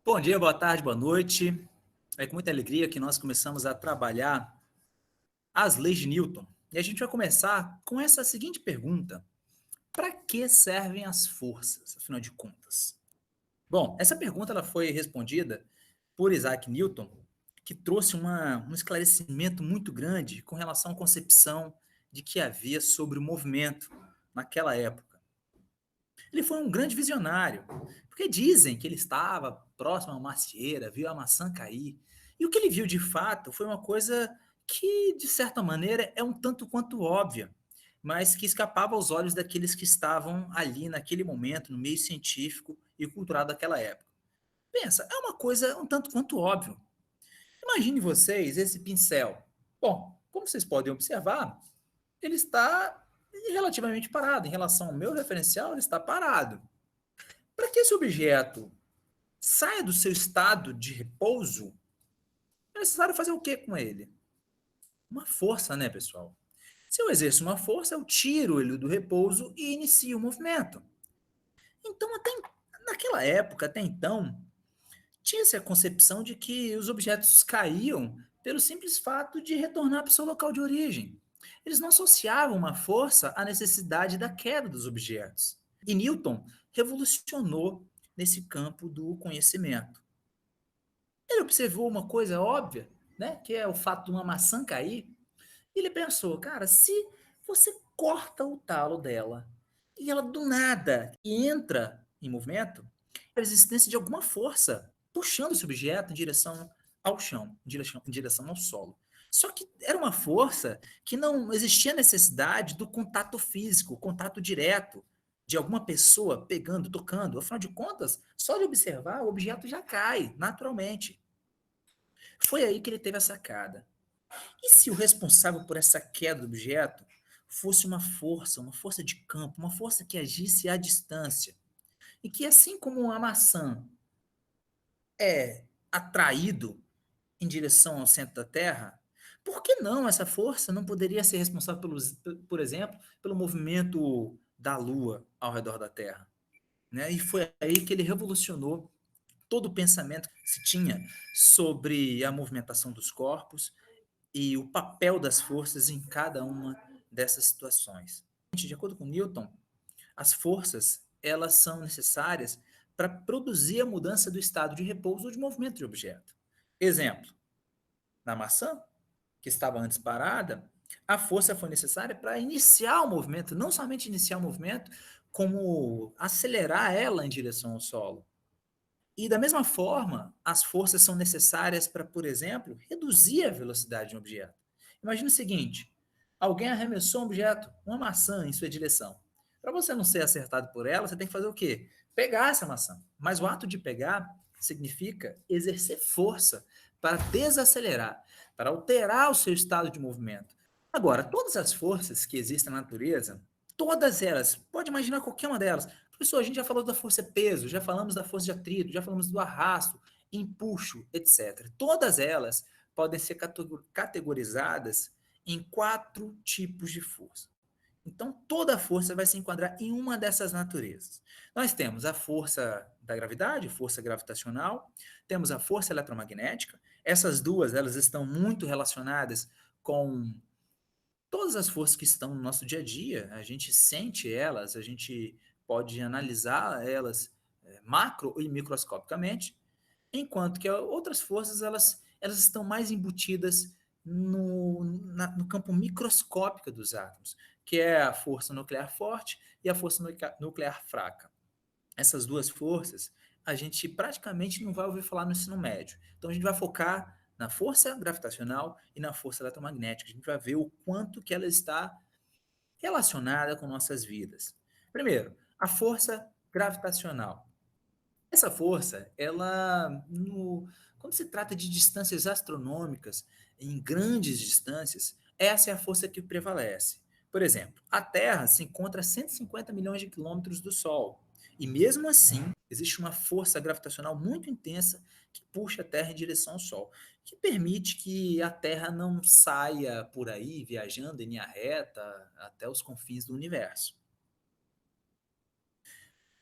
Bom dia, boa tarde, boa noite. É com muita alegria que nós começamos a trabalhar as leis de Newton. E a gente vai começar com essa seguinte pergunta: para que servem as forças, afinal de contas? Bom, essa pergunta ela foi respondida por Isaac Newton, que trouxe um esclarecimento muito grande com relação à concepção de que havia sobre o movimento naquela época. Ele foi um grande visionário, porque dizem que ele estava próximo a uma macieira, viu a maçã cair. E o que ele viu de fato foi uma coisa que, de certa maneira, é um tanto quanto óbvia, mas que escapava aos olhos daqueles que estavam ali naquele momento, no meio científico e cultural daquela época. Pensa, é uma coisa um tanto quanto óbvio. Imagine vocês esse pincel. Bom, como vocês podem observar, ele está relativamente parado. Em relação ao meu referencial, ele está parado. Para que esse objeto saia do seu estado de repouso, é necessário fazer o que com ele? Uma força, né, pessoal? Se eu exerço uma força, eu tiro ele do repouso e inicio o movimento. Então, naquela época, até então, tinha-se a concepção de que os objetos caíam pelo simples fato de retornar para o seu local de origem. Eles não associavam uma força à necessidade da queda dos objetos. E Newton revolucionou nesse campo do conhecimento. Ele observou uma coisa óbvia, né, que é o fato de uma maçã cair, e ele pensou, cara, se você corta o talo dela e ela do nada entra em movimento, é a existência de alguma força puxando esse objeto em direção ao chão, em direção ao solo. Só que era uma força que não existia necessidade do contato físico, contato direto de alguma pessoa pegando, tocando. Afinal de contas, só de observar, o objeto já cai naturalmente. Foi aí que ele teve a sacada. E se o responsável por essa queda do objeto fosse uma força de campo, uma força que agisse à distância, e que assim como a maçã é atraído em direção ao centro da Terra, por que não essa força não poderia ser responsável, por exemplo, pelo movimento da Lua ao redor da Terra? Né? E foi aí que ele revolucionou todo o pensamento que se tinha sobre a movimentação dos corpos e o papel das forças em cada uma dessas situações. De acordo com Newton, as forças elas são necessárias para produzir a mudança do estado de repouso ou de movimento de objeto. Exemplo, na maçã, que estava antes parada, a força foi necessária para iniciar o movimento, não somente iniciar o movimento, como acelerar ela em direção ao solo. E da mesma forma, as forças são necessárias para, por exemplo, reduzir a velocidade de um objeto. Imagina o seguinte: alguém arremessou um objeto, uma maçã, em sua direção. Para você não ser acertado por ela, você tem que fazer o quê? Pegar essa maçã. Mas o ato de pegar significa exercer força para desacelerar, para alterar o seu estado de movimento. Agora, todas as forças que existem na natureza, todas elas, pode imaginar qualquer uma delas. Professor, a gente já falou da força peso, já falamos da força de atrito, já falamos do arrasto, empuxo, etc. Todas elas podem ser categorizadas em quatro tipos de força. Então, toda força vai se enquadrar em uma dessas naturezas. Nós temos a força da gravidade, força gravitacional, temos a força eletromagnética. Essas duas, elas estão muito relacionadas com todas as forças que estão no nosso dia a dia. A gente sente elas, a gente pode analisar elas macro e microscopicamente, enquanto que outras forças, elas estão mais embutidas no campo microscópico dos átomos, que é a força nuclear forte e a força nuclear fraca. Essas duas forças, a gente praticamente não vai ouvir falar no ensino médio. Então, a gente vai focar na força gravitacional e na força eletromagnética. A gente vai ver o quanto que ela está relacionada com nossas vidas. Primeiro, a força gravitacional. Essa força, quando se trata de distâncias astronômicas, em grandes distâncias, essa é a força que prevalece. Por exemplo, a Terra se encontra a 150 milhões de quilômetros do Sol. E mesmo assim, existe uma força gravitacional muito intensa que puxa a Terra em direção ao Sol, que permite que a Terra não saia por aí viajando em linha reta até os confins do universo.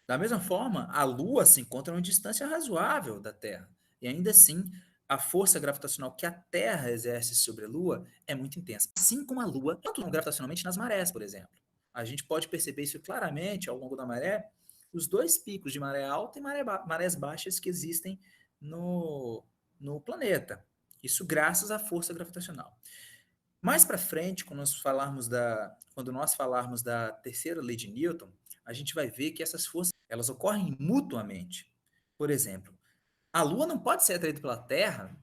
Da mesma forma, a Lua se encontra a uma distância razoável da Terra, e ainda assim, a força gravitacional que a Terra exerce sobre a Lua é muito intensa. Assim como a Lua atua gravitacionalmente nas marés, por exemplo. A gente pode perceber isso claramente ao longo da maré, os dois picos de maré alta e marés baixas que existem no, no planeta. Isso graças à força gravitacional. Mais para frente, quando nós falarmos da terceira lei de Newton, a gente vai ver que essas forças elas ocorrem mutuamente. Por exemplo, a Lua não pode ser atraída pela Terra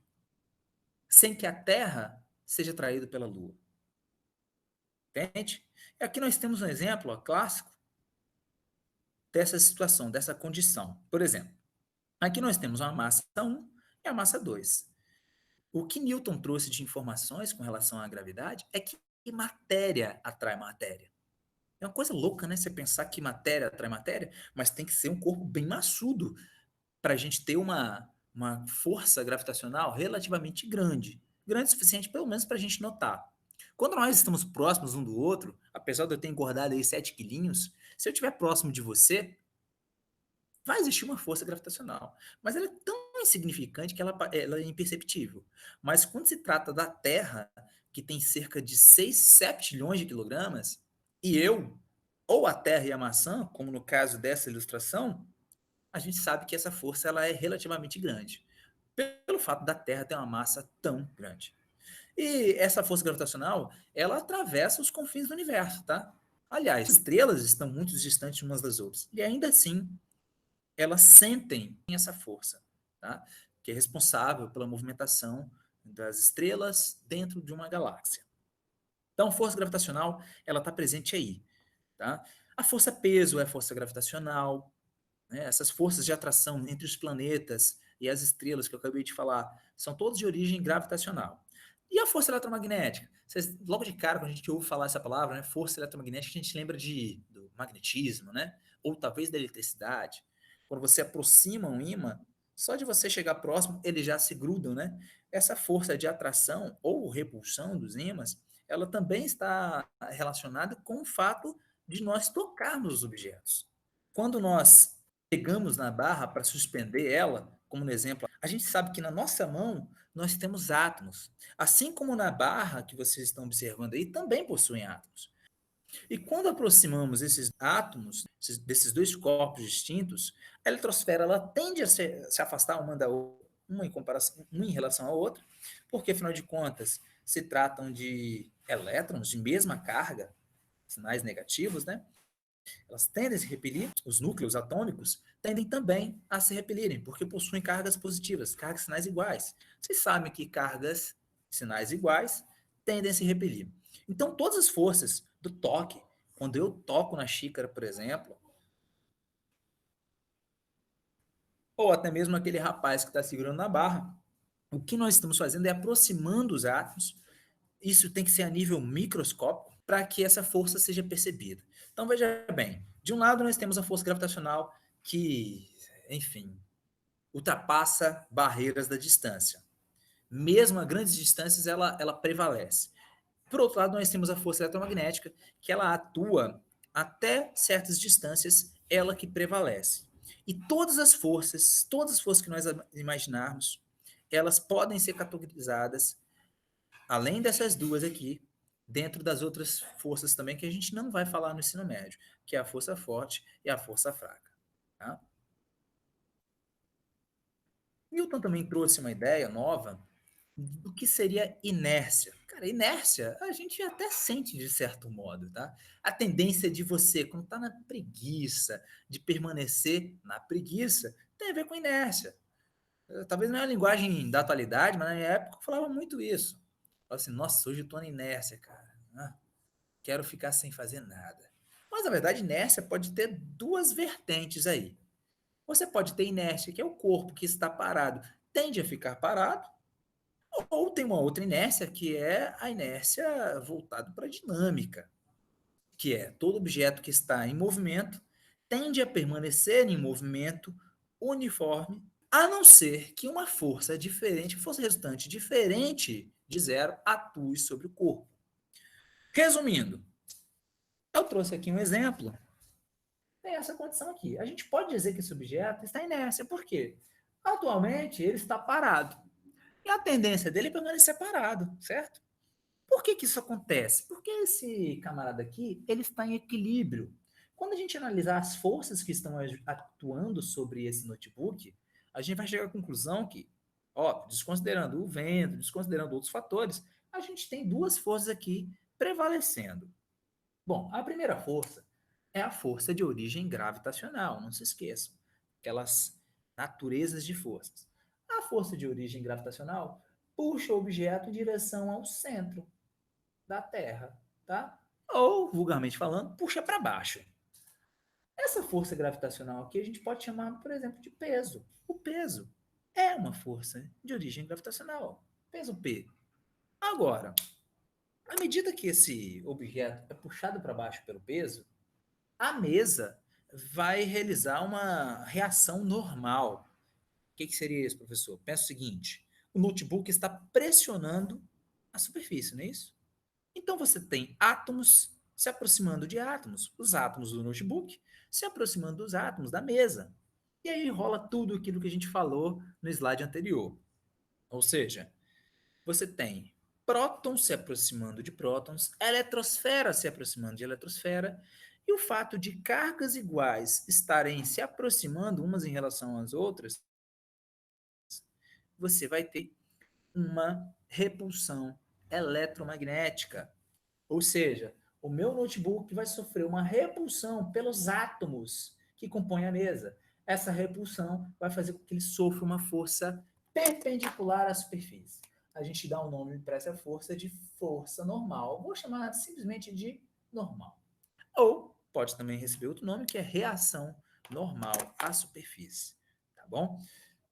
sem que a Terra seja atraída pela Lua. Entende? E aqui nós temos um exemplo clássico dessa situação, dessa condição. Por exemplo, aqui nós temos uma massa 1 e a massa 2. O que Newton trouxe de informações com relação à gravidade é que matéria atrai matéria. É uma coisa louca, né? Você pensar que matéria atrai matéria, mas tem que ser um corpo bem maçudo para a gente ter uma força gravitacional relativamente grande. Grande o suficiente, pelo menos, para a gente notar. Quando nós estamos próximos um do outro, apesar de eu ter engordado aí 7 quilinhos, se eu estiver próximo de você, vai existir uma força gravitacional. Mas ela é tão insignificante que ela é imperceptível. Mas quando se trata da Terra, que tem cerca de 6 septilhões de quilogramas, e eu, ou a Terra e a maçã, como no caso dessa ilustração, a gente sabe que essa força ela é relativamente grande, pelo fato da Terra ter uma massa tão grande. E essa força gravitacional, ela atravessa os confins do universo, tá? Aliás, as estrelas estão muito distantes umas das outras. E ainda assim, elas sentem essa força, tá? Que é responsável pela movimentação das estrelas dentro de uma galáxia. Então, a força gravitacional, ela está presente aí, tá? A força peso é a força gravitacional, né? Essas forças de atração entre os planetas e as estrelas que eu acabei de falar são todas de origem gravitacional. E a força eletromagnética? Vocês, logo de cara, quando a gente ouve falar essa palavra, né, força eletromagnética, a gente lembra do magnetismo, né? Ou talvez da eletricidade. Quando você aproxima um ímã, só de você chegar próximo, eles já se grudam, né? Essa força de atração ou repulsão dos ímãs, ela também está relacionada com o fato de nós tocarmos os objetos. Quando nós pegamos na barra para suspender ela, como no exemplo, a gente sabe que na nossa mão nós temos átomos. Assim como na barra que vocês estão observando aí, também possuem átomos. E quando aproximamos esses átomos, desses dois corpos distintos, a eletrosfera ela tende a se afastar uma da outra, uma em relação à outra, porque afinal de contas se tratam de elétrons de mesma carga, sinais negativos, né? Elas tendem a se repelir, os núcleos atômicos tendem também a se repelirem, porque possuem cargas positivas, cargas sinais iguais. Vocês sabem que cargas sinais iguais tendem a se repelir. Então, todas as forças do toque, quando eu toco na xícara, por exemplo, ou até mesmo aquele rapaz que está segurando na barra, o que nós estamos fazendo é aproximando os átomos. Isso tem que ser a nível microscópico para que essa força seja percebida. Então, veja bem, de um lado nós temos a força gravitacional que, enfim, ultrapassa barreiras da distância. Mesmo a grandes distâncias, ela prevalece. Por outro lado, nós temos a força eletromagnética, que ela atua até certas distâncias, ela que prevalece. E todas as forças que nós imaginarmos, elas podem ser categorizadas além dessas duas aqui, dentro das outras forças também que a gente não vai falar no ensino médio, que é a força forte e a força fraca. Tá? Newton também trouxe uma ideia nova do que seria inércia. Cara, inércia a gente até sente de certo modo, tá? A tendência de você, quando está na preguiça, de permanecer na preguiça, tem a ver com inércia. Talvez não é a linguagem da atualidade, mas na minha época eu falava muito isso. Eu falava assim, nossa, hoje eu tô na inércia, cara. Ah, quero ficar sem fazer nada. Mas, na verdade, inércia pode ter duas vertentes aí. Você pode ter inércia, que é o corpo que está parado, tende a ficar parado, ou tem uma outra inércia, que é a inércia voltada para a dinâmica, que é todo objeto que está em movimento tende a permanecer em movimento uniforme, a não ser que uma força diferente, força resultante diferente de zero, atue sobre o corpo. Resumindo, eu trouxe aqui um exemplo tem essa condição aqui. A gente pode dizer que esse objeto está em inércia. Por quê? Atualmente, ele está parado. E a tendência dele é permanecer parado, certo? Por que que isso acontece? Porque esse camarada aqui, ele está em equilíbrio. Quando a gente analisar as forças que estão atuando sobre esse notebook, a gente vai chegar à conclusão que, ó, desconsiderando o vento, desconsiderando outros fatores, a gente tem duas forças aqui prevalecendo. Bom, a primeira força é a força de origem gravitacional, não se esqueçam. Aquelas naturezas de forças. A força de origem gravitacional puxa o objeto em direção ao centro da Terra, tá? Ou, vulgarmente falando, puxa para baixo. Essa força gravitacional aqui a gente pode chamar, por exemplo, de peso. O peso é uma força de origem gravitacional. Peso P. Agora, à medida que esse objeto é puxado para baixo pelo peso, a mesa vai realizar uma reação normal. O que seria isso, professor? Pensa o seguinte: o notebook está pressionando a superfície, não é isso? Então você tem átomos se aproximando de átomos, os átomos do notebook se aproximando dos átomos da mesa. E aí rola tudo aquilo que a gente falou no slide anterior. Ou seja, você tem prótons se aproximando de prótons, eletrosfera se aproximando de eletrosfera, e o fato de cargas iguais estarem se aproximando umas em relação às outras, você vai ter uma repulsão eletromagnética. Ou seja, o meu notebook vai sofrer uma repulsão pelos átomos que compõem a mesa. Essa repulsão vai fazer com que ele sofra uma força perpendicular à superfície. A gente dá um nome para essa força de força normal. Vou chamar simplesmente de normal. Ou pode também receber outro nome, que é reação normal à superfície. Tá bom?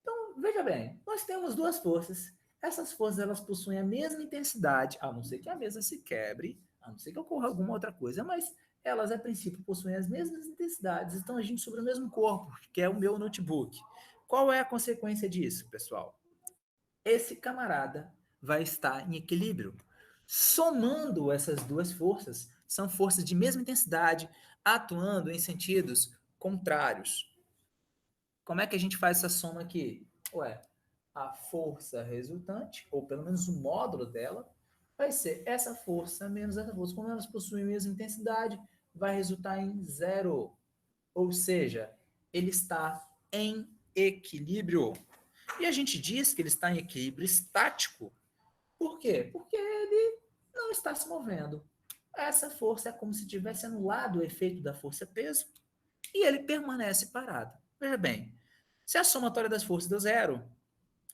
Então, veja bem, nós temos duas forças. Essas forças elas possuem a mesma intensidade, a não ser que a mesa se quebre, a não ser que ocorra alguma outra coisa, mas elas, a princípio, possuem as mesmas intensidades, estão agindo sobre o mesmo corpo, que é o meu notebook. Qual é a consequência disso, pessoal? Esse camarada vai estar em equilíbrio. Somando essas duas forças, são forças de mesma intensidade, atuando em sentidos contrários. Como é que a gente faz essa soma aqui? Ué, a força resultante, ou pelo menos o módulo dela, vai ser essa força menos essa força. Como elas possuem a mesma intensidade, vai resultar em zero. Ou seja, ele está em equilíbrio. E a gente diz que ele está em equilíbrio estático. Por quê? Porque ele não está se movendo. Essa força é como se tivesse anulado o efeito da força-peso e ele permanece parado. Veja bem, se a somatória das forças deu zero,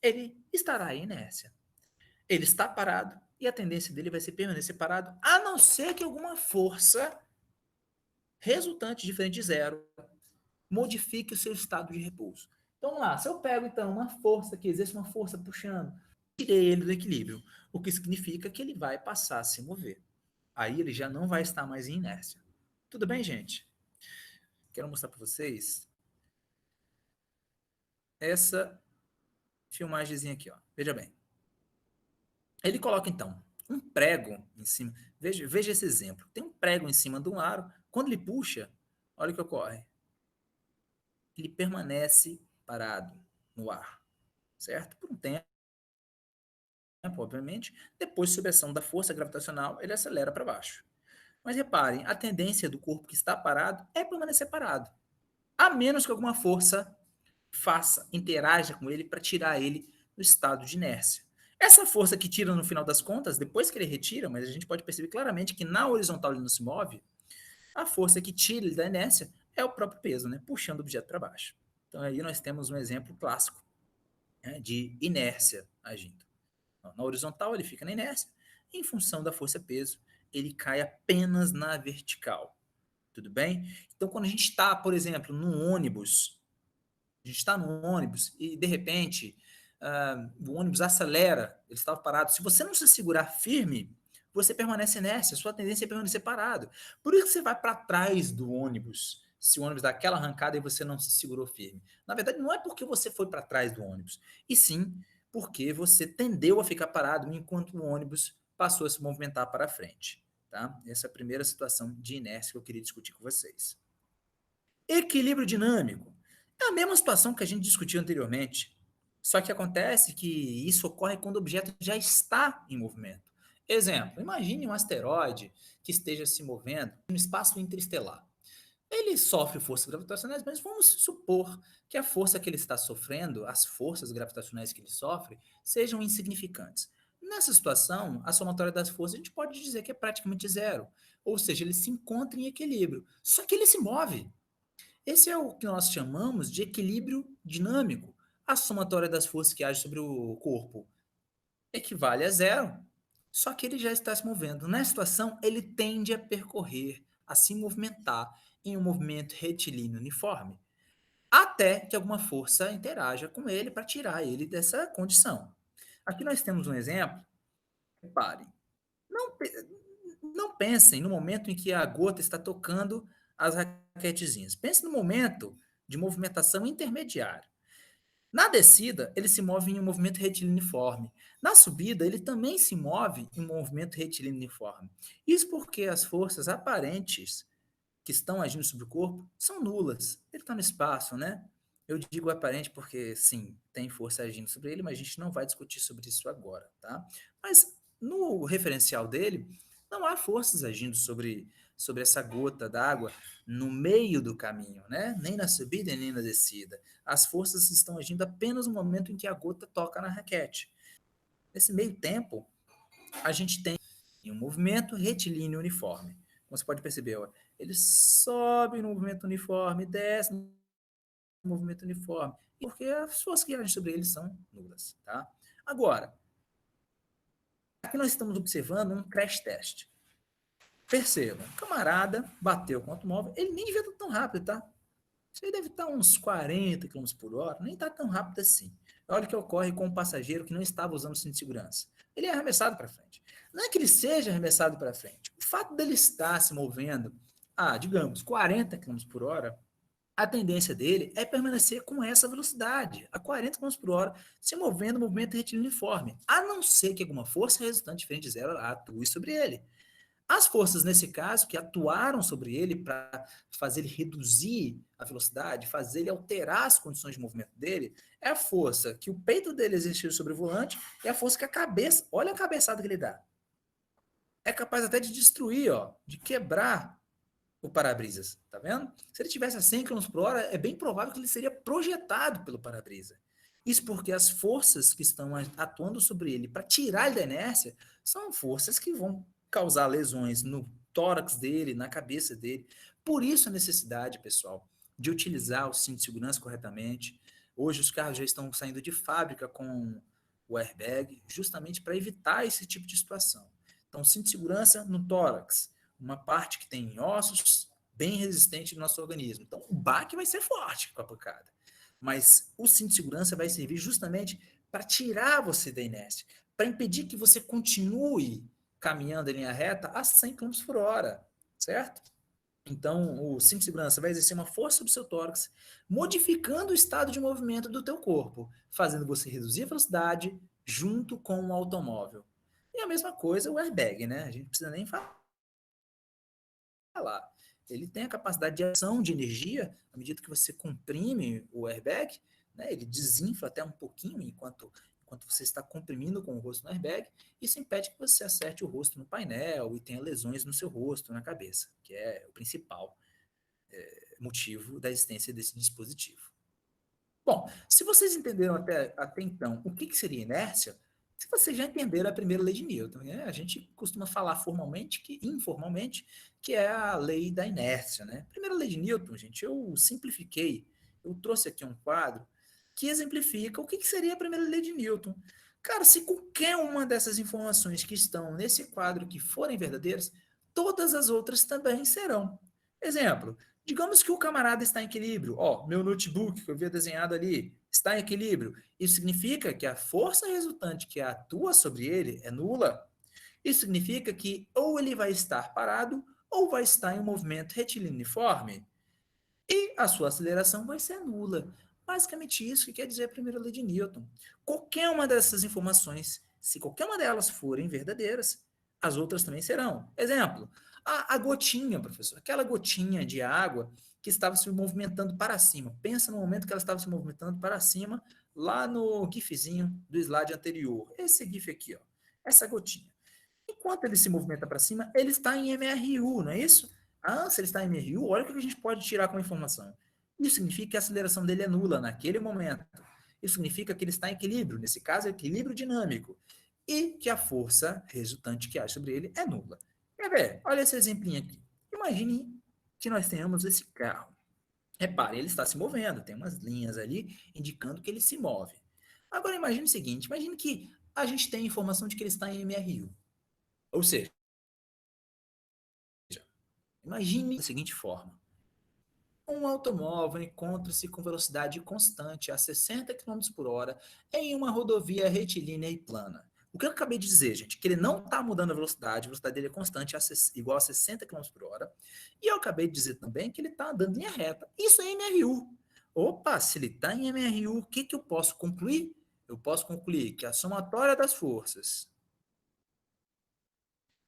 ele estará em inércia. Ele está parado e a tendência dele vai ser permanecer parado, a não ser que alguma força resultante diferente de zero modifique o seu estado de repouso. Então vamos lá, se eu pego então uma força que existe uma força puxando, tirei ele do equilíbrio, o que significa que ele vai passar a se mover. Aí ele já não vai estar mais em inércia. Tudo bem, gente? Quero mostrar para vocês essa filmagemzinha aqui, ó. Veja bem. Ele coloca, então, um prego em cima. Veja esse exemplo. Tem um prego em cima de um aro. Quando ele puxa, olha o que ocorre. Ele permanece parado no ar, certo? Por um tempo, obviamente. Depois, sob a ação da força gravitacional, ele acelera para baixo. Mas reparem, a tendência do corpo que está parado é permanecer parado. A menos que alguma força interaja com ele para tirar ele do estado de inércia. Essa força que tira no final das contas, depois que ele retira, mas a gente pode perceber claramente que na horizontal ele não se move, a força que tira ele da inércia é o próprio peso, né? Puxando o objeto para baixo. Então aí nós temos um exemplo clássico, né, de inércia agindo. Na horizontal ele fica na inércia, e em função da força-peso ele cai apenas na vertical. Tudo bem? Então quando a gente está, por exemplo, num ônibus, a gente está no ônibus e, de repente, o ônibus acelera, ele estava parado. Se você não se segurar firme, você permanece inércia, sua tendência é permanecer parado. Por isso que você vai para trás do ônibus, se o ônibus dá aquela arrancada e você não se segurou firme. Na verdade, não é porque você foi para trás do ônibus, e sim porque você tendeu a ficar parado enquanto o ônibus passou a se movimentar para frente. Tá? Essa é a primeira situação de inércia que eu queria discutir com vocês. Equilíbrio dinâmico. É a mesma situação que a gente discutiu anteriormente. Só que acontece que isso ocorre quando o objeto já está em movimento. Exemplo, imagine um asteroide que esteja se movendo no espaço interestelar. Ele sofre forças gravitacionais, mas vamos supor que a força que ele está sofrendo, as forças gravitacionais que ele sofre, sejam insignificantes. Nessa situação, a somatória das forças a gente pode dizer que é praticamente zero. Ou seja, ele se encontra em equilíbrio. Só que ele se move. Esse é o que nós chamamos de equilíbrio dinâmico. A somatória das forças que agem sobre o corpo equivale a zero, só que ele já está se movendo. Nessa situação, ele tende a percorrer, a se movimentar em um movimento retilíneo uniforme, até que alguma força interaja com ele para tirar ele dessa condição. Aqui nós temos um exemplo. Repare, não, não pensem no momento em que a gota está tocando as raquetezinhas. Pense no momento de movimentação intermediária. Na descida, ele se move em um movimento retilíneo uniforme. Na subida, ele também se move em um movimento retilíneo uniforme. Isso porque as forças aparentes que estão agindo sobre o corpo são nulas. Ele está no espaço, né? Eu digo aparente porque, sim, tem força agindo sobre ele, mas a gente não vai discutir sobre isso agora, tá? Mas no referencial dele, não há forças agindo sobre essa gota d'água no meio do caminho, né? Nem na subida e nem na descida. As forças estão agindo apenas no momento em que a gota toca na raquete. Nesse meio tempo, a gente tem um movimento retilíneo uniforme. Como você pode perceber, ó, ele sobe no movimento uniforme, desce no movimento uniforme, porque as forças que agem sobre ele são nulas, tá? Agora, aqui nós estamos observando um crash test. Percebam, o camarada bateu com o automóvel, ele nem devia estar tão rápido, tá? Isso aí deve estar uns 40 km por hora, nem está tão rápido assim. Olha o que ocorre com um passageiro que não estava usando o cinto de segurança. Ele é arremessado para frente. Não é que ele seja arremessado para frente. O fato dele estar se movendo a, digamos, 40 km por hora, a tendência dele é permanecer com essa velocidade, a 40 km por hora, se movendo no movimento retilíneo uniforme, a não ser que alguma força resultante diferente de zero atue sobre ele. As forças, nesse caso, que atuaram sobre ele para fazer ele reduzir a velocidade, fazer ele alterar as condições de movimento dele, é a força que o peito dele exerceu sobre o volante e a força que a cabeça, olha a cabeçada que ele dá. É capaz até de destruir, ó, de quebrar o para-brisas, tá vendo? Se ele tivesse a 100 km por hora, é bem provável que ele seria projetado pelo para-brisa. Isso porque as forças que estão atuando sobre ele para tirar ele da inércia são forças que vão causar lesões no tórax dele, na cabeça dele. Por isso a necessidade, pessoal, de utilizar o cinto de segurança corretamente. Hoje os carros já estão saindo de fábrica com o airbag, justamente para evitar esse tipo de situação. Então, cinto de segurança no tórax, uma parte que tem ossos bem resistente no nosso organismo. Então, o baque vai ser forte com a pancada. Mas o cinto de segurança vai servir justamente para tirar você da inércia, para impedir que você continue caminhando em linha reta a 100 km por hora, certo? Então, o cinto de segurança vai exercer uma força sobre o seu tórax, modificando o estado de movimento do teu corpo, fazendo você reduzir a velocidade junto com o automóvel. E a mesma coisa o airbag, né? A gente não precisa nem falar. Ele tem a capacidade de ação de energia, à medida que você comprime o airbag, né, ele desinfla até um pouquinho enquanto você está comprimindo com o rosto no airbag. Isso impede que você acerte o rosto no painel e tenha lesões no seu rosto, na cabeça, que é o principal motivo da existência desse dispositivo. Bom, se vocês entenderam até então o que seria inércia, se vocês já entenderam a primeira lei de Newton, né? A gente costuma falar formalmente, informalmente, que é a lei da inércia, né? Primeira lei de Newton, gente, eu simplifiquei, eu trouxe aqui um quadro que exemplifica o que seria a primeira lei de Newton. Cara, se qualquer uma dessas informações que estão nesse quadro que forem verdadeiras, todas as outras também serão. Exemplo, digamos que o camarada está em equilíbrio. Ó, meu notebook que eu havia desenhado ali está em equilíbrio. Isso significa que a força resultante que atua sobre ele é nula. Isso significa que ou ele vai estar parado ou vai estar em um movimento retilíneo uniforme e a sua aceleração vai ser nula. Basicamente isso que quer dizer a primeira lei de Newton. Qualquer uma dessas informações, se qualquer uma delas forem verdadeiras, as outras também serão. Exemplo, A gotinha, professor, aquela gotinha de água que estava se movimentando para cima. Pensa no momento que ela estava se movimentando para cima, lá no gifzinho do slide anterior. Esse gif aqui, ó, essa gotinha. Enquanto ele se movimenta para cima, ele está em MRU, não é isso? Ah, se ele está em MRU, olha o que a gente pode tirar com a informação. Isso significa que a aceleração dele é nula naquele momento. Isso significa que ele está em equilíbrio, nesse caso, é equilíbrio dinâmico. E que a força resultante que há sobre ele é nula. Quer ver? Olha esse exemplinho aqui. Imagine que nós tenhamos esse carro. Repare, ele está se movendo, tem umas linhas ali indicando que ele se move. Agora imagine o seguinte, imagine que a gente tem a informação de que ele está em MRU. Ou seja, imagine da seguinte forma: um automóvel encontra-se com velocidade constante a 60 km por hora em uma rodovia retilínea e plana. O que eu acabei de dizer, gente, que ele não está mudando a velocidade dele é constante, igual a 60 km por hora. E eu acabei de dizer também que ele está andando em linha reta. Isso é MRU. Opa, se ele está em MRU, o que, que eu posso concluir? Eu posso concluir que a somatória das forças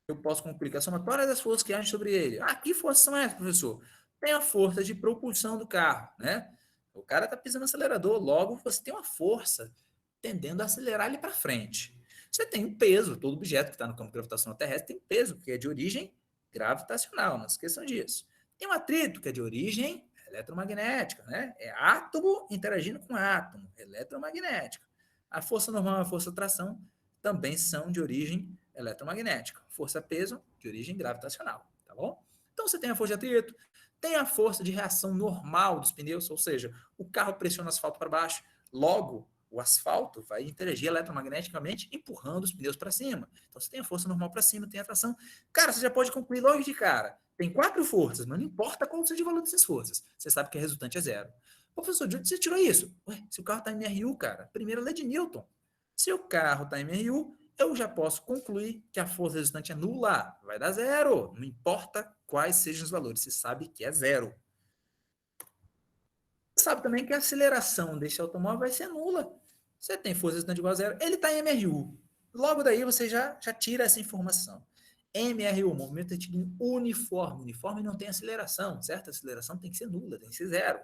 eu posso concluir que a somatória das forças que agem sobre ele. Ah, que forças são essas, professor? Tem a força de propulsão do carro, né? O cara está pisando no acelerador, logo você tem uma força tendendo a acelerar ele para frente. Você tem um peso, todo objeto que está no campo gravitacional terrestre tem um peso, que é de origem gravitacional, não esqueçam disso. Tem um atrito, que é de origem eletromagnética, né? É átomo interagindo com átomo, eletromagnética. A força normal e a força de tração também são de origem eletromagnética. Força-peso de origem gravitacional, tá bom? Então você tem a força de atrito, tem a força de reação normal dos pneus, ou seja, o carro pressiona o asfalto para baixo, logo o asfalto vai interagir eletromagneticamente empurrando os pneus para cima. Então você tem a força normal para cima, tem a tração. Cara, você já pode concluir logo de cara. Tem 4 forças, mas não importa qual seja o valor dessas forças. Você sabe que a resultante é zero. Ô, professor, de onde você tirou isso? Ué, se o carro está em MRU, cara, primeira lei de Newton. Se o carro está em MRU, eu já posso concluir que a força resultante é nula. Vai dar zero. Não importa quais sejam os valores, você sabe que é zero. Você sabe também que a aceleração desse automóvel vai ser nula. Você tem força resultante igual a zero, ele está em MRU. Logo daí você já tira essa informação. MRU, movimento retilíneo uniforme. Uniforme não tem aceleração, certo? A aceleração tem que ser nula, tem que ser zero.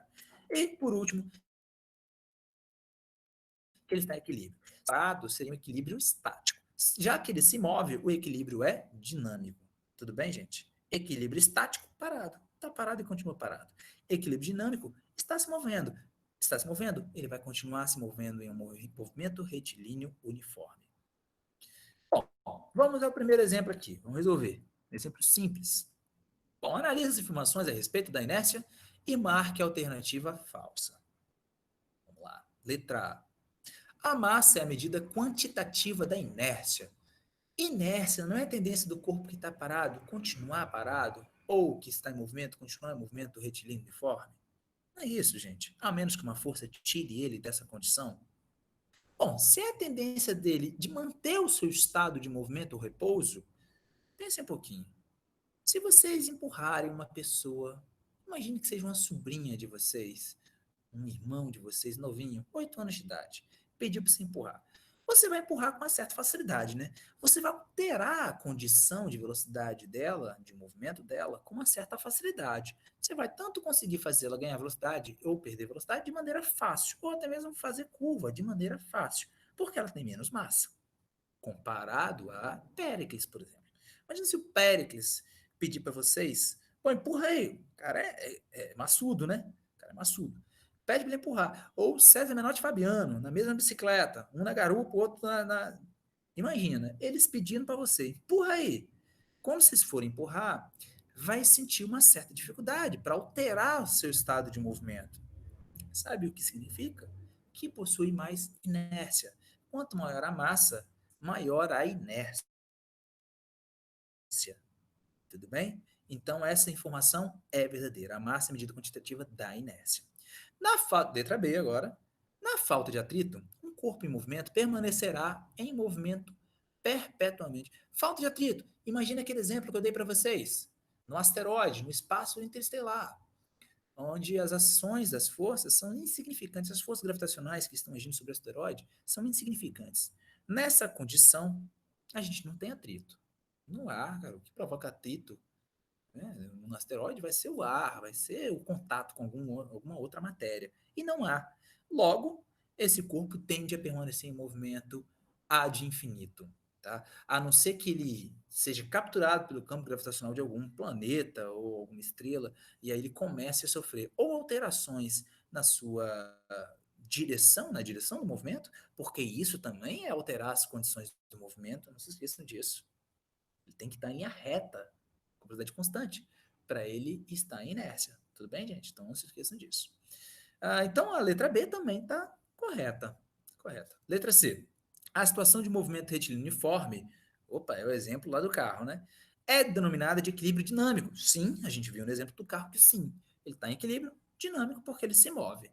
E, por último, que ele está em equilíbrio. Parado seria um equilíbrio estático. Já que ele se move, o equilíbrio é dinâmico. Tudo bem, gente? Equilíbrio estático, parado. Está parado e continua parado. Equilíbrio dinâmico, está se movendo. Está se movendo, ele vai continuar se movendo em um movimento retilíneo uniforme. Bom, vamos ao primeiro exemplo aqui. Vamos resolver. Exemplo simples. Bom, analise as informações a respeito da inércia e marque a alternativa falsa. Vamos lá. Letra A. A massa é a medida quantitativa da inércia. Inércia não é a tendência do corpo que está parado continuar parado, ou que está em movimento continuar em movimento retilíneo uniforme? Não é isso, gente. A menos que uma força tire ele dessa condição. Bom, se é a tendência dele de manter o seu estado de movimento ou repouso, pense um pouquinho. Se vocês empurrarem uma pessoa, imagine que seja uma sobrinha de vocês, um irmão de vocês, novinho, 8 anos de idade, pediu para você empurrar. Você vai empurrar com uma certa facilidade, né? Você vai alterar a condição de velocidade dela, de movimento dela, com uma certa facilidade. Você vai tanto conseguir fazê-la ganhar velocidade ou perder velocidade de maneira fácil, ou até mesmo fazer curva de maneira fácil, porque ela tem menos massa, comparado a Péricles, por exemplo. Imagina se o Péricles pedir para vocês, pô, empurra aí. O cara é maçudo, né? O cara é maçudo. Pede para ele empurrar. Ou César Menotti e Fabiano, na mesma bicicleta, um na garupa, o outro na. Imagina, eles pedindo para você, empurra aí. Quando vocês forem empurrar, vai sentir uma certa dificuldade para alterar o seu estado de movimento. Sabe o que significa? Que possui mais inércia. Quanto maior a massa, maior a inércia. Tudo bem? Então, essa informação é verdadeira. A massa é a medida quantitativa da inércia. Letra B agora. Na falta de atrito, um corpo em movimento permanecerá em movimento perpetuamente. Falta de atrito. Imagina aquele exemplo que eu dei para vocês. No asteroide, no espaço interestelar, onde as ações das forças são insignificantes. As forças gravitacionais que estão agindo sobre o asteroide são insignificantes. Nessa condição, a gente não tem atrito. No ar, cara, o que provoca atrito né? No asteroide vai ser o ar, vai ser o contato com alguma outra matéria. E não há. Logo, esse corpo tende a permanecer em movimento ad infinito. Tá? A não ser que ele seja capturado pelo campo gravitacional de algum planeta ou alguma estrela, e aí ele comece a sofrer ou alterações na sua direção, na direção do movimento, porque isso também é alterar as condições do movimento, não se esqueçam disso. Ele tem que estar em linha reta, com velocidade constante, para ele estar em inércia. Tudo bem, gente? Então não se esqueçam disso. Então a letra B também está correta. Correta. Letra C. A situação de movimento retilíneo uniforme, opa, é o exemplo lá do carro, né? É denominada de equilíbrio dinâmico. Sim, a gente viu no exemplo do carro que sim, ele está em equilíbrio dinâmico porque ele se move.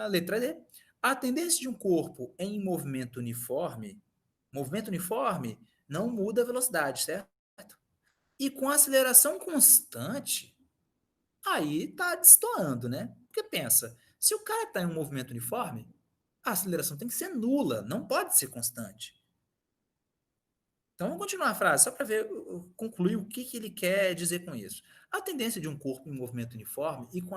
Letra D. A tendência de um corpo em movimento uniforme não muda a velocidade, certo? E com aceleração constante, aí tá destoando, né? Porque pensa, se o cara está em um movimento uniforme, a aceleração tem que ser nula, não pode ser constante. Então vamos continuar a frase, só para ver, concluir o que ele quer dizer com isso. A tendência de um corpo em movimento uniforme e com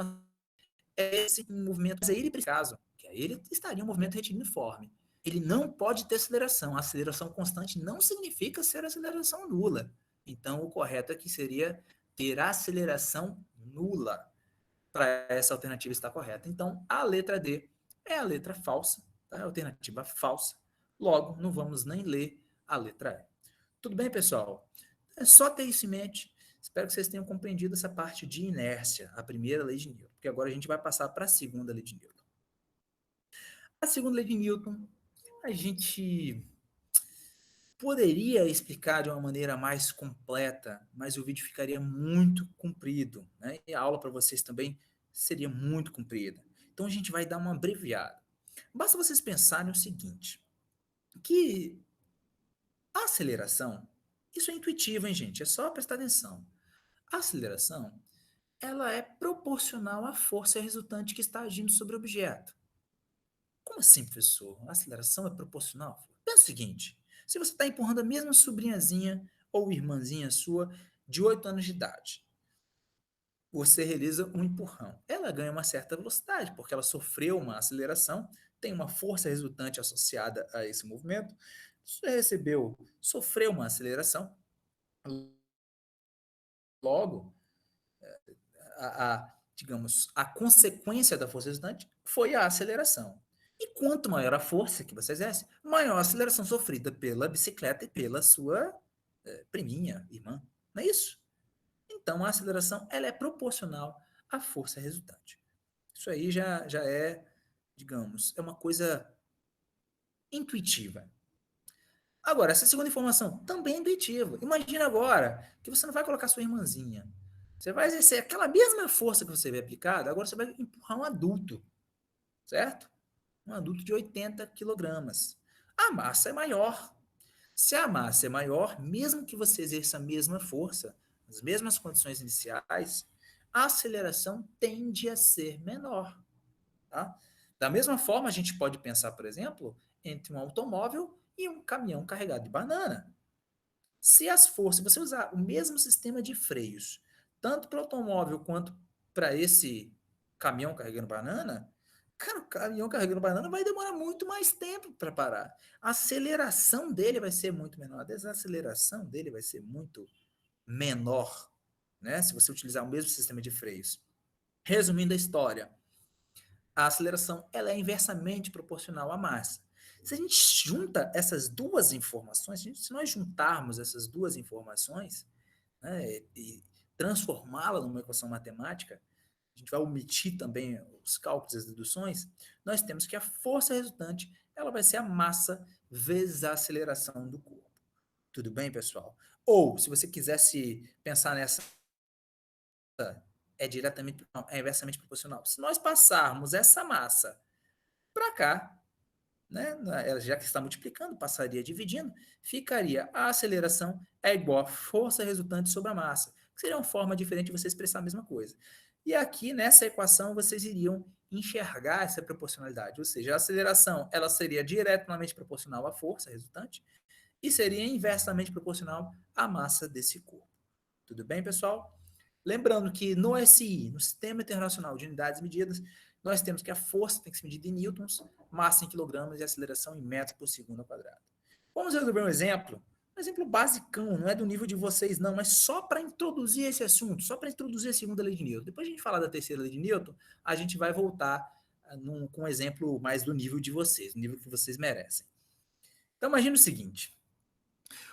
esse movimento, mas aí ele caso, que aí ele estaria em um movimento retilíneo uniforme. Ele não pode ter aceleração. A aceleração constante não significa ser aceleração nula. Então o correto aqui seria ter aceleração nula para essa alternativa estar correta. Então a letra D é a letra falsa, tá? A alternativa falsa. Logo, não vamos nem ler a letra E. Tudo bem, pessoal? É só ter isso em mente. Espero que vocês tenham compreendido essa parte de inércia, a primeira lei de Newton, porque agora a gente vai passar para a segunda lei de Newton. A segunda lei de Newton, a gente poderia explicar de uma maneira mais completa, mas o vídeo ficaria muito comprido, né? E a aula para vocês também seria muito comprida. Então a gente vai dar uma abreviada. Basta vocês pensarem o seguinte, que a aceleração, isso é intuitivo, hein, gente? É só prestar atenção. A aceleração, ela é proporcional à força resultante que está agindo sobre o objeto. Como assim, professor? A aceleração é proporcional? Pensa o seguinte, se você está empurrando a mesma sobrinhazinha ou irmãzinha sua de 8 anos de idade, você realiza um empurrão. Ela ganha uma certa velocidade, porque ela sofreu uma aceleração, tem uma força resultante associada a esse movimento, sofreu uma aceleração, logo, digamos, a consequência da força resultante foi a aceleração. E quanto maior a força que você exerce, maior a aceleração sofrida pela bicicleta e pela sua priminha, irmã. Não é isso? Então, a aceleração ela é proporcional à força resultante. Isso aí já é, digamos, é uma coisa intuitiva. Agora, essa segunda informação também é intuitiva. Imagina agora que você não vai colocar sua irmãzinha. Você vai exercer aquela mesma força que você vê aplicada, agora você vai empurrar um adulto, certo? Um adulto de 80 quilogramas. A massa é maior. Se a massa é maior, mesmo que você exerça a mesma força, as mesmas condições iniciais, a aceleração tende a ser menor. Tá? Da mesma forma, a gente pode pensar, por exemplo, entre um automóvel e um caminhão carregado de banana. Se as forças, você usar o mesmo sistema de freios, tanto para o automóvel quanto para esse caminhão carregando banana, cara, o caminhão carregando banana vai demorar muito mais tempo para parar. A aceleração dele vai ser muito menor, a desaceleração dele vai ser muito menor, né? Se você utilizar o mesmo sistema de freios. Resumindo a história, a aceleração ela é inversamente proporcional à massa. Se a gente junta essas duas informações, se nós juntarmos essas duas informações, né, e transformá-la numa equação matemática, a gente vai omitir também os cálculos e as deduções, nós temos que a força resultante ela vai ser a massa vezes a aceleração do corpo. Tudo bem, pessoal? Ou, se você quisesse pensar nessa, é diretamente, não, é inversamente proporcional. Se nós passarmos essa massa para cá, né, já que está multiplicando, passaria dividindo, ficaria a aceleração é igual à força resultante sobre a massa, que seria uma forma diferente de você expressar a mesma coisa. E aqui, nessa equação, vocês iriam enxergar essa proporcionalidade, ou seja, a aceleração ela seria diretamente proporcional à força resultante e seria inversamente proporcional à massa desse corpo. Tudo bem, pessoal? Lembrando que no SI, no Sistema Internacional de Unidades e Medidas, nós temos que a força tem que ser medida em newtons, massa em quilogramas e aceleração em metros por segundo ao quadrado. Vamos resolver um exemplo basicão, não é do nível de vocês não, mas só para introduzir esse assunto, só para introduzir a segunda lei de Newton. Depois a gente falar da terceira lei de Newton, a gente vai voltar com um exemplo mais do nível de vocês, do nível que vocês merecem. Então imagine o seguinte,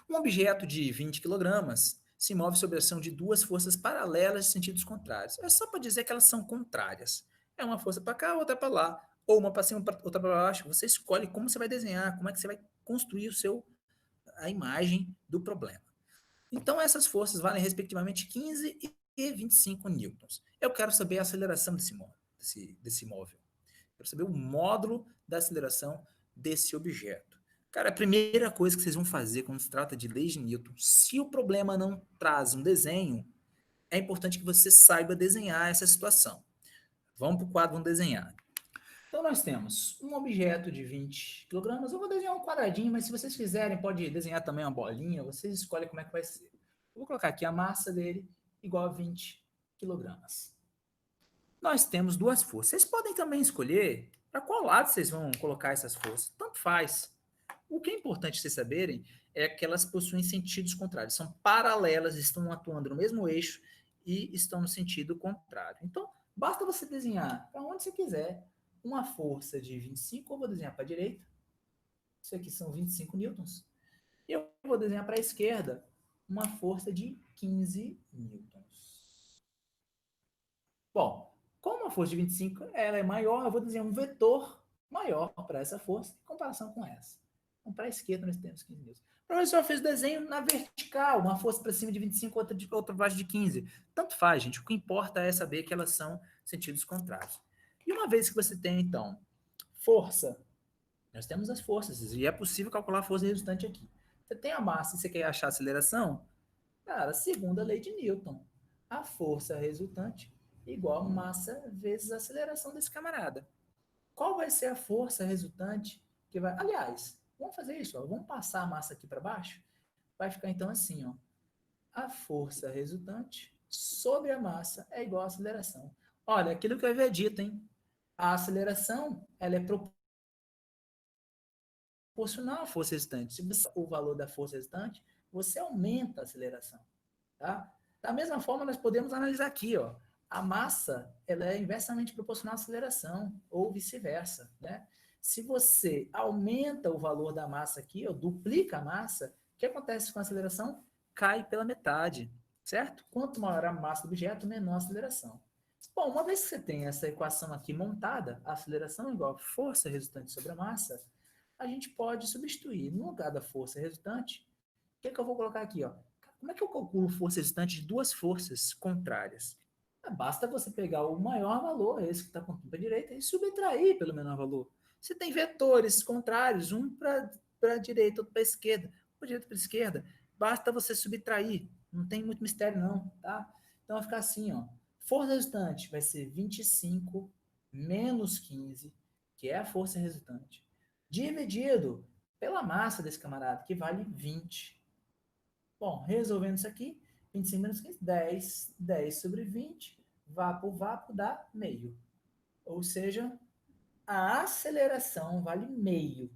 um objeto de 20 quilogramas se move sob a ação de duas forças paralelas de sentidos contrários. É só para dizer que elas são contrárias. É uma força para cá, outra para lá, ou uma para cima, outra para baixo. Você escolhe como você vai desenhar, como é que você vai construir a imagem do problema. Então, essas forças valem respectivamente 15 e 25 newtons. Eu quero saber a aceleração desse móvel. Quero saber o módulo da aceleração desse objeto. Cara, a primeira coisa que vocês vão fazer quando se trata de leis de Newton, se o problema não traz um desenho, é importante que você saiba desenhar essa situação. Vamos para o quadro, vamos desenhar. Então, nós temos um objeto de 20 kg. Eu vou desenhar um quadradinho, mas se vocês quiserem, pode desenhar também uma bolinha. Vocês escolhem como é que vai ser. Eu vou colocar aqui a massa dele igual a 20 kg. Nós temos duas forças. Vocês podem também escolher para qual lado vocês vão colocar essas forças. Tanto faz. O que é importante vocês saberem é que elas possuem sentidos contrários. São paralelas, estão atuando no mesmo eixo e estão no sentido contrário. Então, basta você desenhar para onde você quiser uma força de 25, eu vou desenhar para a direita. Isso aqui são 25 newtons. E eu vou desenhar para a esquerda uma força de 15 newtons. Bom, como a força de 25 ela é maior, eu vou desenhar um vetor maior para essa força em comparação com essa. Então, para a esquerda nós temos 15 newtons. O professor fez o desenho na vertical, uma força para cima de 25, outra para baixo de 15. Tanto faz, gente. O que importa é saber que elas são sentidos contrários. E uma vez que você tem, então, força, nós temos as forças, e é possível calcular a força resultante aqui. Você tem a massa e você quer achar a aceleração? Cara, segunda lei de Newton. A força resultante igual a massa vezes a aceleração desse camarada. Qual vai ser a força resultante que vai... Aliás, vamos fazer isso, ó. Vamos passar a massa aqui para baixo. Vai ficar então assim, ó. A força resultante sobre a massa é igual à aceleração. Olha, aquilo que eu havia dito, hein? A aceleração, ela é proporcional à força resultante. Se você o valor da força resultante, você aumenta a aceleração, tá? Da mesma forma, nós podemos analisar aqui, ó. A massa, ela é inversamente proporcional à aceleração, ou vice-versa, né? Se você aumenta o valor da massa aqui, ou duplica a massa, o que acontece com a aceleração? Cai pela metade, certo? Quanto maior a massa do objeto, menor a aceleração. Bom, uma vez que você tem essa equação aqui montada, a aceleração é igual a força resultante sobre a massa, a gente pode substituir. No lugar da força resultante, o que é que eu vou colocar aqui? Ó? Como é que eu calculo força resultante de duas forças contrárias? Basta você pegar o maior valor, esse que está apontando para a direita, e subtrair pelo menor valor. Você tem vetores contrários, um para a direita, outro para a esquerda. Para a direita para a esquerda, basta você subtrair. Não tem muito mistério não, tá? Então vai ficar assim, ó. Força resultante vai ser 25 menos 15, que é a força resultante, dividido pela massa desse camarada, que vale 20. Bom, resolvendo isso aqui, 25 menos 15, 10. 10 sobre 20, vá por dá meio. Ou seja, a aceleração vale meio.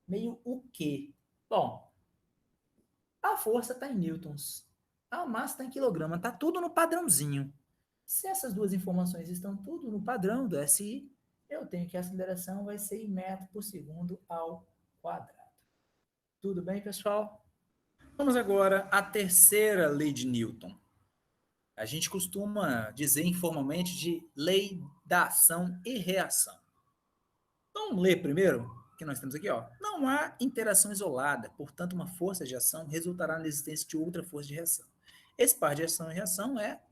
Meio o quê? Bom, a força está em newtons, a massa está em quilograma, está tudo no padrãozinho. Se essas duas informações estão tudo no padrão do SI, eu tenho que a aceleração vai ser em metro por segundo ao quadrado. Tudo bem, pessoal? Vamos agora à terceira lei de Newton. A gente costuma dizer informalmente de lei da ação e reação. Vamos ler primeiro, que nós temos aqui, ó. Não há interação isolada, portanto, uma força de ação resultará na existência de outra força de reação. Esse par de ação e reação é...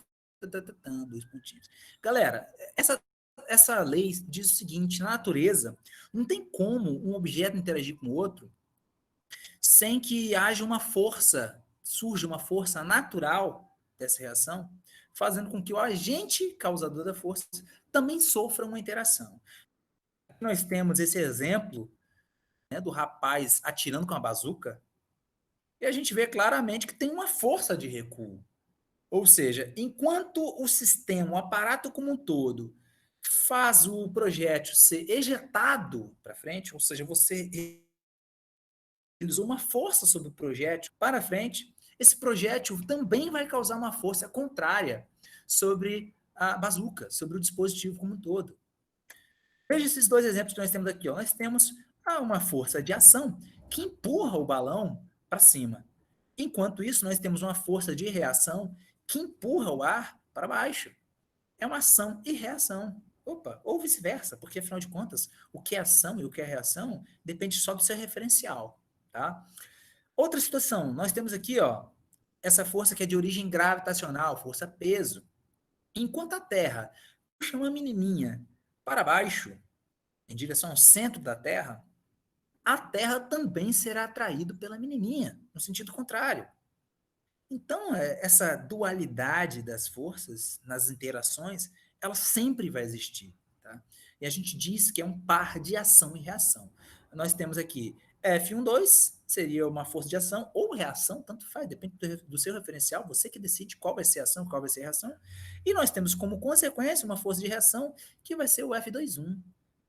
dois pontinhos. Galera, essa lei diz o seguinte, na natureza, não tem como um objeto interagir com o outro sem que haja uma força, surja uma força natural dessa reação, fazendo com que o agente causador da força também sofra uma interação. Nós temos esse exemplo, né, do rapaz atirando com a bazuca, e a gente vê claramente que tem uma força de recuo. Ou seja, enquanto o sistema, o aparato como um todo, faz o projétil ser ejetado para frente, ou seja, você realizou uma força sobre o projétil para frente, esse projétil também vai causar uma força contrária sobre a bazuca, sobre o dispositivo como um todo. Veja esses dois exemplos que nós temos aqui. Ó. Nós temos uma força de ação que empurra o balão para cima. Enquanto isso, nós temos uma força de reação que empurra o ar para baixo. É uma ação e reação. Opa, ou vice-versa, porque afinal de contas, o que é ação e o que é reação depende só do seu referencial, tá? Outra situação, nós temos aqui, ó, essa força que é de origem gravitacional, força peso. Enquanto a Terra puxa uma menininha para baixo, em direção ao centro da Terra, a Terra também será atraída pela menininha, no sentido contrário. Então, essa dualidade das forças nas interações, ela sempre vai existir. Tá? E a gente diz que é um par de ação e reação. Nós temos aqui F12, seria uma força de ação ou reação, tanto faz, depende do seu referencial, você que decide qual vai ser a ação, qual vai ser a reação. E nós temos como consequência uma força de reação que vai ser o F21,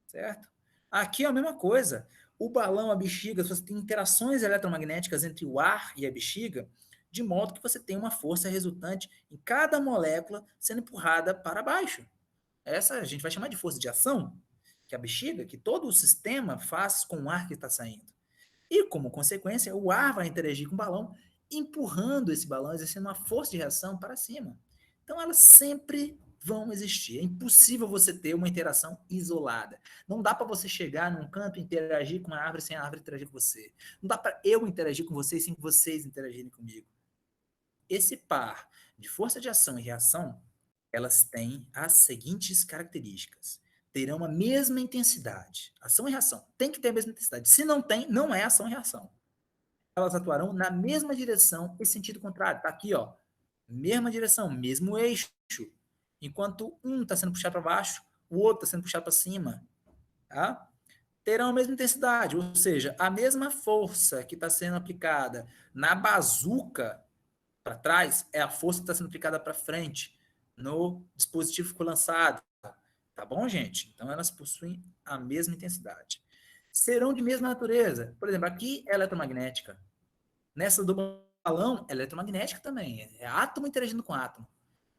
certo? Aqui é a mesma coisa. O balão, a bexiga, você tem interações eletromagnéticas entre o ar e a bexiga, de modo que você tem uma força resultante em cada molécula sendo empurrada para baixo. Essa a gente vai chamar de força de ação, que é a bexiga, que todo o sistema faz com o ar que está saindo. E, como consequência, o ar vai interagir com o balão, empurrando esse balão, exercendo uma força de reação para cima. Então, elas sempre vão existir. É impossível você ter uma interação isolada. Não dá para você chegar num canto e interagir com uma árvore sem a árvore interagir com você. Não dá para eu interagir com vocês sem vocês interagirem comigo. Esse par de força de ação e reação, elas têm as seguintes características. Terão a mesma intensidade. Ação e reação. Tem que ter a mesma intensidade. Se não tem, não é ação e reação. Elas atuarão na mesma direção e sentido contrário. Tá aqui, ó. Mesma direção, mesmo eixo. Enquanto um está sendo puxado para baixo, o outro está sendo puxado para cima. Tá? Terão a mesma intensidade, ou seja, a mesma força que está sendo aplicada na bazuca para trás é a força que está sendo aplicada para frente no dispositivo que ficou lançado. Tá bom, gente? Então elas possuem a mesma intensidade. Serão de mesma natureza. Por exemplo, aqui é eletromagnética. Nessa do balão, é eletromagnética também. É átomo interagindo com átomo.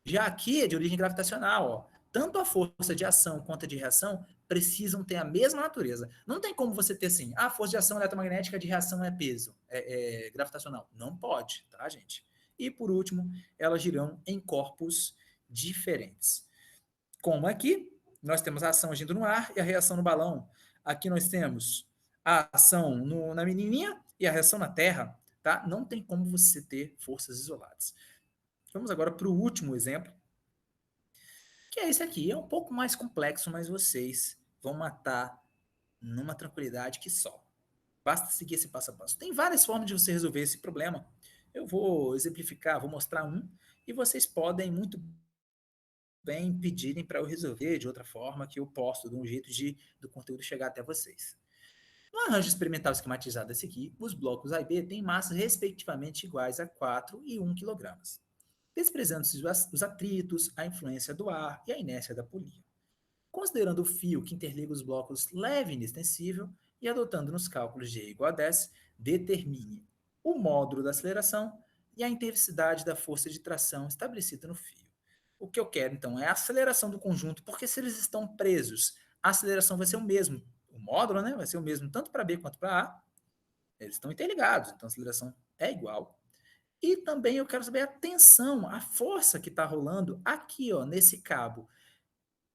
Já aqui é de origem gravitacional. Ó. Tanto a força de ação quanto a de reação precisam ter a mesma natureza. Não tem como você ter assim, a força de ação eletromagnética, de reação é peso, é gravitacional. Não pode, tá, gente? E, por último, elas girão em corpos diferentes. Como aqui, nós temos a ação agindo no ar e a reação no balão. Aqui nós temos a ação na menininha e a reação na Terra. Tá? Não tem como você ter forças isoladas. Vamos agora para o último exemplo, que é esse aqui. É um pouco mais complexo, mas vocês vão matar numa tranquilidade que só. Basta seguir esse passo a passo. Tem várias formas de você resolver esse problema. Eu vou exemplificar, vou mostrar um, e vocês podem muito bem pedirem para eu resolver de outra forma, que eu posto de um jeito do conteúdo chegar até vocês. No arranjo experimental esquematizado a seguir, os blocos A e B têm massas respectivamente iguais a 4 e 1 kg, desprezando-se os atritos, a influência do ar e a inércia da polia. Considerando o fio que interliga os blocos leve e inextensível e adotando nos cálculos de E igual a 10, determine o módulo da aceleração e a intensidade da força de tração estabelecida no fio. O que eu quero, então, é a aceleração do conjunto, porque se eles estão presos, a aceleração vai ser o mesmo. O módulo, né, vai ser o mesmo tanto para B quanto para A. Eles estão interligados, então a aceleração é igual. E também eu quero saber a tensão, a força que está rolando aqui, ó, nesse cabo.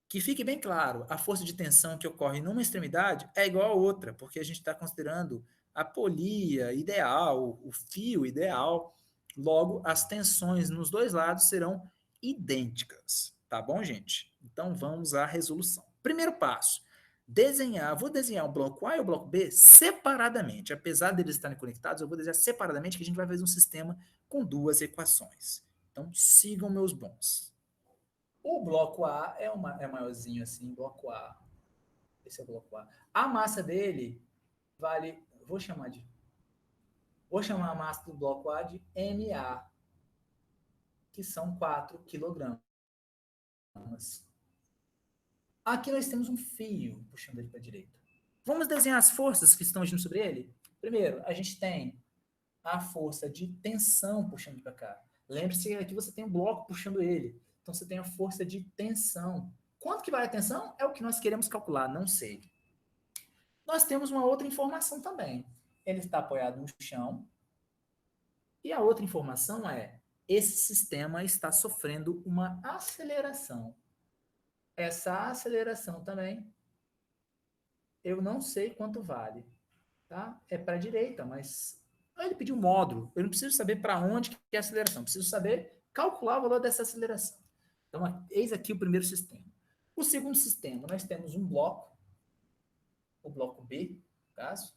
Que fique bem claro, a força de tensão que ocorre numa extremidade é igual a outra, porque a gente está considerando a polia ideal, o fio ideal. Logo, as tensões nos dois lados serão idênticas, tá bom, gente? Então vamos à resolução. Primeiro passo, vou desenhar o bloco A e o bloco B separadamente. Apesar deles estarem conectados, eu vou desenhar separadamente que a gente vai fazer um sistema com duas equações. Então sigam meus bons. O bloco A é maiorzinho assim, bloco A. Esse é o bloco A. A massa dele vale, vou chamar a massa do bloco A de MA. que são 4 quilogramas. Aqui nós temos um fio puxando ele para a direita. Vamos desenhar as forças que estão agindo sobre ele? Primeiro, a gente tem a força de tensão puxando para cá. Lembre-se que aqui você tem um bloco puxando ele. Então você tem a força de tensão. Quanto que vale a tensão? É o que nós queremos calcular, não sei. Nós temos uma outra informação também. Ele está apoiado no chão. E a outra informação é: esse sistema está sofrendo uma aceleração. Essa aceleração também, eu não sei quanto vale. Tá? É para a direita, mas ele pediu módulo. Eu não preciso saber para onde que é a aceleração. Preciso saber calcular o valor dessa aceleração. Então, eis aqui o primeiro sistema. O segundo sistema, nós temos um bloco, o bloco B, no caso.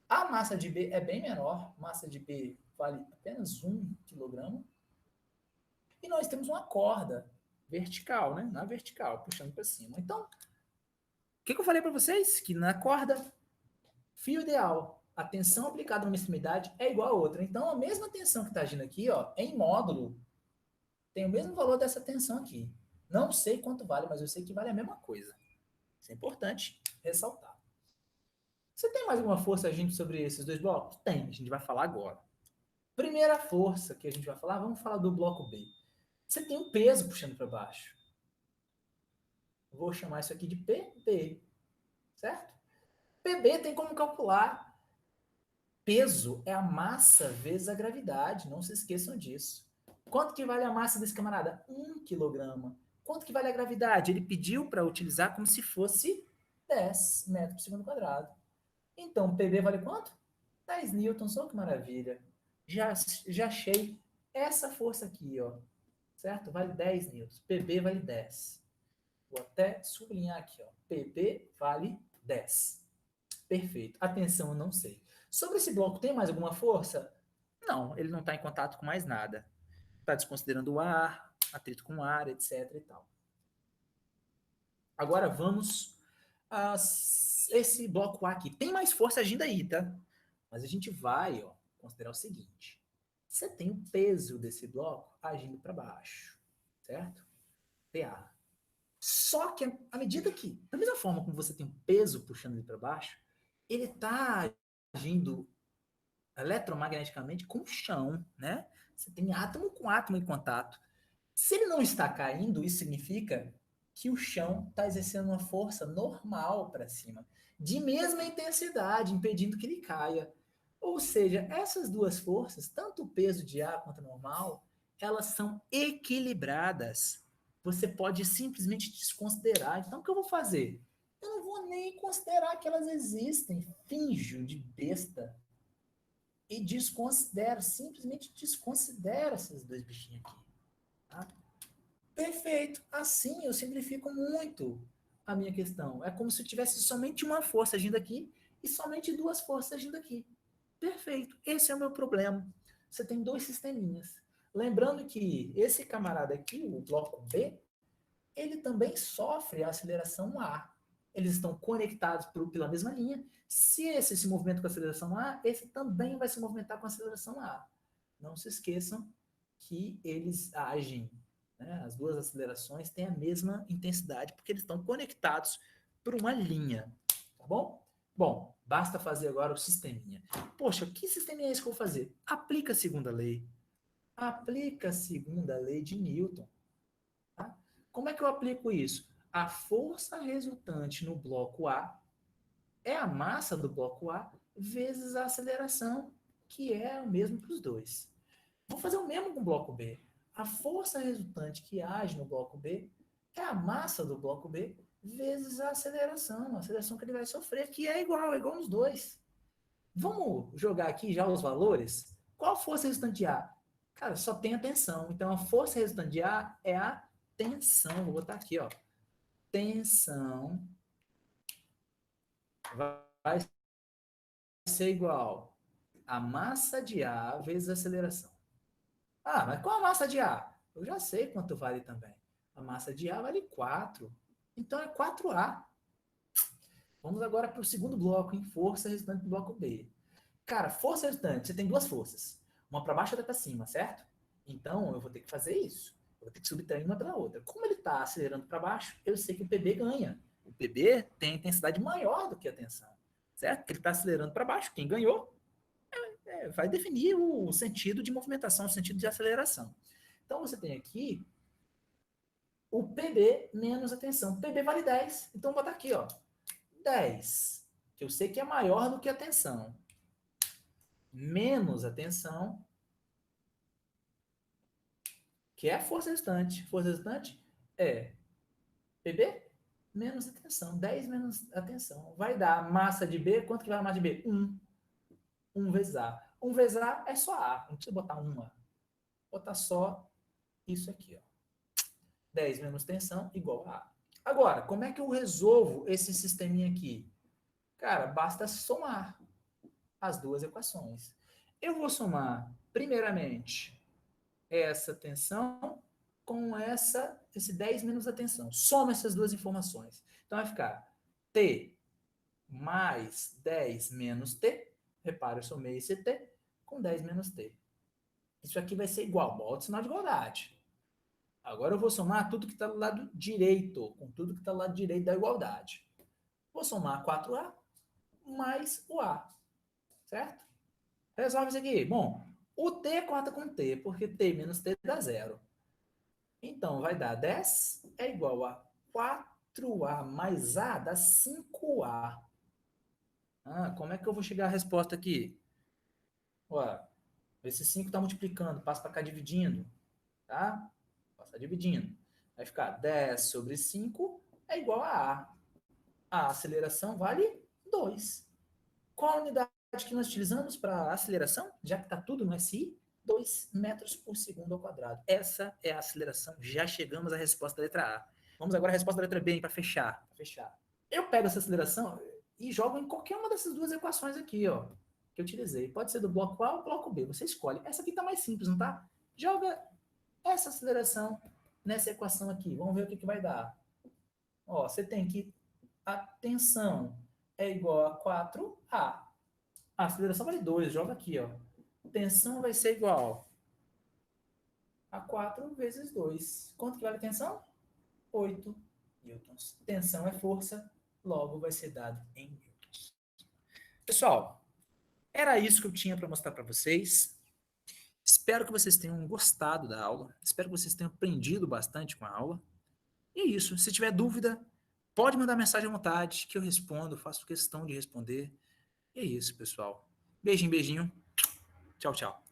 A massa de B é bem menor. Massa de B vale apenas 1 quilograma. E nós temos uma corda vertical, né? Na vertical, puxando para cima. Então, o que eu falei para vocês? Que na corda, fio ideal, a tensão aplicada numa extremidade é igual a outra. Então, a mesma tensão que está agindo aqui, ó, em módulo, tem o mesmo valor dessa tensão aqui. Não sei quanto vale, mas eu sei que vale a mesma coisa. Isso é importante ressaltar. Você tem mais alguma força agindo sobre esses dois blocos? Tem, a gente vai falar agora. Primeira força que a gente vai falar, vamos falar do bloco B. Você tem um peso puxando para baixo. Vou chamar isso aqui de PB, certo? PB tem como calcular. Peso é a massa vezes a gravidade, não se esqueçam disso. Quanto que vale a massa desse camarada? 1 quilograma. Quanto que vale a gravidade? Ele pediu para utilizar como se fosse 10 metros por segundo quadrado. Então, PB vale quanto? 10 newtons, olha que maravilha. Já achei essa força aqui, ó, certo? Vale 10 newtons. PB vale 10. Vou até sublinhar aqui, ó. PB vale 10. Perfeito. Atenção, eu não sei. Sobre esse bloco, tem mais alguma força? Não, ele não está em contato com mais nada. Está desconsiderando o ar, atrito com o ar, etc. e tal. Agora vamos a esse bloco A aqui. Tem mais força agindo aí, tá? Mas a gente vai, ó, considerar o seguinte. Você tem o peso desse bloco agindo para baixo, certo? PA. Só que à medida que, da mesma forma como você tem um peso puxando ele para baixo, ele está agindo eletromagneticamente com o chão, né? Você tem átomo com átomo em contato. Se ele não está caindo, isso significa que o chão está exercendo uma força normal para cima, de mesma intensidade, impedindo que ele caia. Ou seja, essas duas forças, tanto o peso de ar quanto o normal, elas são equilibradas. Você pode simplesmente desconsiderar. Então, o que eu vou fazer? Eu não vou nem considerar que elas existem. Finjo de besta e desconsidero, simplesmente desconsidero esses dois bichinhos aqui. Tá? Perfeito. Assim eu simplifico muito a minha questão. É como se eu tivesse somente uma força agindo aqui e somente duas forças agindo aqui. Perfeito. Esse é o meu problema. Você tem dois sisteminhas. Lembrando que esse camarada aqui, o bloco B, ele também sofre a aceleração A. Eles estão conectados pela mesma linha. Se esse se movimenta com a aceleração A, esse também vai se movimentar com a aceleração A. Não se esqueçam que eles agem, né? As duas acelerações têm a mesma intensidade, porque eles estão conectados por uma linha. Tá bom? Bom, basta fazer agora o sisteminha. Poxa, que sisteminha é esse que eu vou fazer? Aplica a segunda lei. Aplica a segunda lei de Newton. Tá? Como é que eu aplico isso? A força resultante no bloco A é a massa do bloco A vezes a aceleração, que é o mesmo para os dois. Vou fazer o mesmo com o bloco B. A força resultante que age no bloco B é a massa do bloco B vezes a aceleração que ele vai sofrer, que é igual nos dois. Vamos jogar aqui já os valores? Qual a força resultante de A? Cara, só tem a tensão. Então, a força resultante de A é a tensão. Vou botar aqui, ó. Tensão vai ser igual a massa de A vezes a aceleração. Ah, mas qual a massa de A? Eu já sei quanto vale também. A massa de A vale 4. Então é 4A. Vamos agora para o segundo bloco, em força resultante do bloco B. Cara, força resultante, você tem duas forças. Uma para baixo e outra para cima, certo? Então, eu vou ter que fazer isso. Eu vou ter que subtrair uma pela outra. Como ele está acelerando para baixo, eu sei que o PB ganha. O PB tem intensidade maior do que a tensão, certo? Ele está acelerando para baixo. Quem ganhou vai definir o sentido de movimentação, o sentido de aceleração. Então, você tem aqui o PB menos a tensão. PB vale 10. Então, vou botar aqui, ó, 10, que eu sei que é maior do que a tensão, menos a tensão, que é a força restante. Força restante é PB menos a tensão. 10 menos a tensão. Vai dar massa de B. Quanto que vai a massa de B? 1. 1 vezes A. 1 vezes A é só A. Não precisa botar uma. Botar só isso aqui, ó. 10 menos tensão igual a A. Agora, como é que eu resolvo esse sisteminha aqui? Cara, basta somar as duas equações. Eu vou somar, primeiramente, essa tensão com esse 10 menos a tensão. Soma essas duas informações. Então vai ficar T mais 10 menos T. Repara, eu somei esse T com 10 menos T. Isso aqui vai ser igual. Bota o sinal de igualdade. Agora eu vou somar tudo que está do lado direito, com tudo que está do lado direito da igualdade. Vou somar 4A mais o A. Certo? Resolve isso aqui. Bom, o T corta com T, porque T menos T dá zero. Então, vai dar 10 é igual a 4A mais A dá 5A. Como é que eu vou chegar à resposta aqui? Ó, esse 5 está multiplicando, passa para cá dividindo. Tá? Passa dividindo. Vai ficar 10 sobre 5 é igual a A. A aceleração vale 2. Qual a unidade que nós utilizamos para aceleração? Já que está tudo no SI, 2 metros por segundo ao quadrado. Essa é a aceleração. Já chegamos à resposta da letra A. Vamos agora à resposta da letra B para fechar. Eu pego essa aceleração e jogo em qualquer uma dessas duas equações aqui, ó, que eu utilizei. Pode ser do bloco A ou bloco B. Você escolhe. Essa aqui está mais simples, não tá? Joga essa aceleração nessa equação aqui. Vamos ver o que vai dar. Ó, você tem que a tensão é igual a 4A. A aceleração vale 2, joga aqui, ó. Tensão vai ser igual a 4 vezes 2. Quanto que vale a tensão? 8 newtons. Tensão é força, logo vai ser dado em newtons. Pessoal, era isso que eu tinha para mostrar para vocês. Espero que vocês tenham gostado da aula. Espero que vocês tenham aprendido bastante com a aula. E é isso. Se tiver dúvida, pode mandar mensagem à vontade, que eu respondo, faço questão de responder. E é isso, pessoal. Beijinho, beijinho. Tchau, tchau.